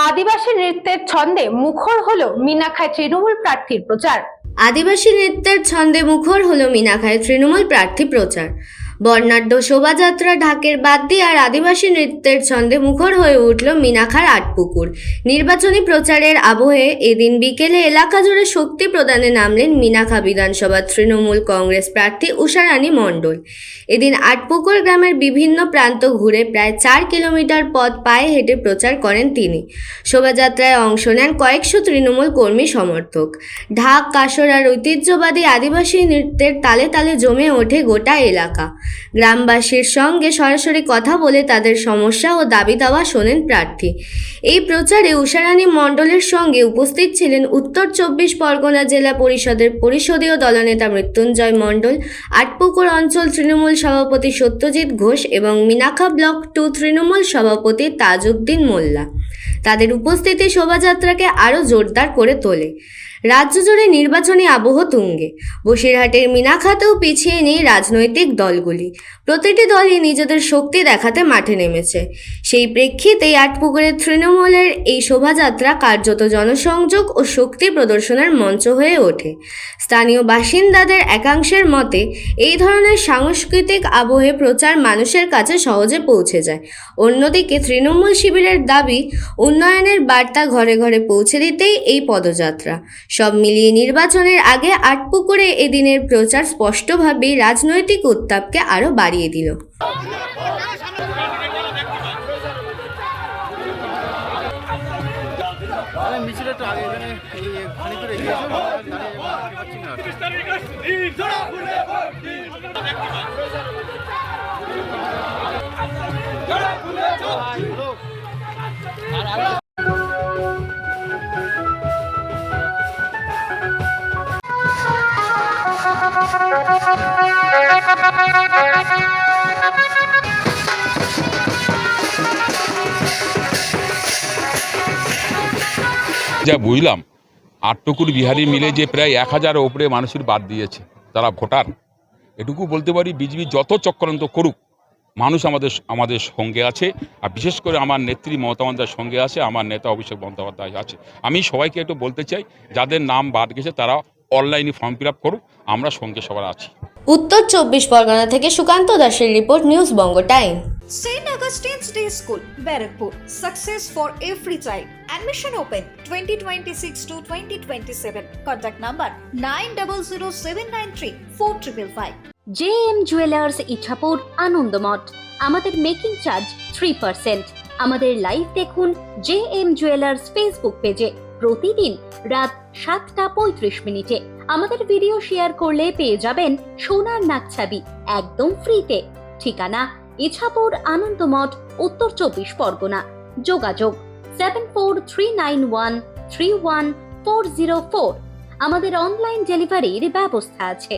আদিবাসী নৃত্যের ছন্দে মুখর হলো মিনাখায় তৃণমূল প্রার্থীর প্রচার। আদিবাসী নৃত্যের ছন্দে মুখর হলো মিনাখায় তৃণমূল প্রার্থী প্রচার। বর্ণাঢ্য শোভাযাত্রা ঢাকের বাদ্যি আর আদিবাসী নৃত্যের ছন্দে মুখর হয়ে উঠল মিনাখার আটপুকুর। নির্বাচনী প্রচারের আবহে এদিন বিকেলে এলাকা জুড়ে শক্তি প্রদানে নামলেন মিনাখা বিধানসভা তৃণমূল কংগ্রেস প্রার্থী উষারানী মণ্ডল। এদিন আটপুকুর গ্রামের বিভিন্ন প্রান্ত ঘুরে প্রায় 4 কিলোমিটার পথ পায়ে হেঁটে প্রচার করেন তিনি। শোভাযাত্রায় অংশ নেন কয়েকশো তৃণমূল কর্মী সমর্থক। ঢাক, কাসর আর ঐতিহ্যবাদী আদিবাসী নৃত্যের তালে তালে জমে ওঠে গোটা এলাকা। গ্রামবাসীর সঙ্গে সরাসরি কথা বলে তাদের সমস্যা ও দাবি দাওয়া শোনেন প্রার্থী। এই প্রচারে উষারানী মণ্ডলের সঙ্গে উপস্থিত ছিলেন উত্তর 24 পরগনা জেলা পরিষদের পরিষদীয় দলনেতা মৃত্যুঞ্জয় মণ্ডল, আটপুকুর অঞ্চল তৃণমূল সভাপতি সত্যজিৎ ঘোষ এবং মিনাখা ব্লক 2 তৃণমূল সভাপতি তাজউদ্দিন মোল্লা। তাদের উপস্থিতি শোভাযাত্রাকে আরও জোরদার করে তোলে। রাজ্য জুড়ে নির্বাচনী আবহ তুঙ্গে। বসিরহাটের মিনাখাতেও পিছিয়ে নেই রাজনৈতিক দলগুলি। প্রতিটি দলই নিজেদের শক্তি দেখাতে মাঠে নেমেছে। সেই প্রেক্ষিতেই আটপুকুরের তৃণমূলের এই শোভাযাত্রা কার্যত জনসংযোগ ও শক্তি প্রদর্শনের মঞ্চ হয়ে ওঠে। স্থানীয় বাসিন্দাদের একাংশের মতে এই ধরনের সাংস্কৃতিক আবহে প্রচার মানুষের কাছে সহজে পৌঁছে যায়। অন্যদিকে তৃণমূল শিবিরের দাবি, উন্নয়নের বার্তা ঘরে ঘরে পৌঁছে দিতেই এই পদযাত্রা। সব মিলিয়ে নির্বাচনের আগে আটপুকুরে এদিনের প্রচার স্পষ্টভাবেই রাজনৈতিক উত্তাপকে আরও বাড়িয়ে দিল। যা বুঝলাম, আটপুকুর বিহারি মিলে যে প্রায় 1000 ওপরে মানুষের বাদ দিয়েছে তারা ভোটার। এটুকু বলতে পারি, বিজেপি যত চক্রান্ত করুক মানুষ আমাদের সঙ্গে আছে। আর বিশেষ করে আমার নেত্রী মমতা বন্দ্যোপাধ্যায়ের সঙ্গে আছে, আমার নেতা অভিষেক বন্দ্যোপাধ্যায় আছে। আমি সবাইকে একটু বলতে চাই, যাদের নাম বাদ গেছে তারা অনলাইনে ফর্ম ফিল আপ করুক, আমরা সঙ্গে সবার আছি। উত্তর 24 পরগনা থেকে সুকান্ত দাসের report, news Banga time. St. Augustine's Day School, Barrackpur. Success for every child. Admission open 2026 to 2027. Contact number 9007934555. JM jewellers Ichapur, Anandamath. আমাদের মেকিং চার্জ 3%। আমাদের লাইভ দেখুন JM জুয়েলার্স ফেসবুক পেজে প্রতিদিন রাত 7:35 আমাদের ভিডিও শেয়ার করলে পেয়ে যাবেন সোনার নাকছাবি একদম ফ্রিতে। ঠিকানা ইছাপুর, আনন্দমঠ, উত্তর 24 পরগনা। যোগাযোগ 7439131404। আমাদের অনলাইন ডেলিভারির ব্যবস্থা আছে।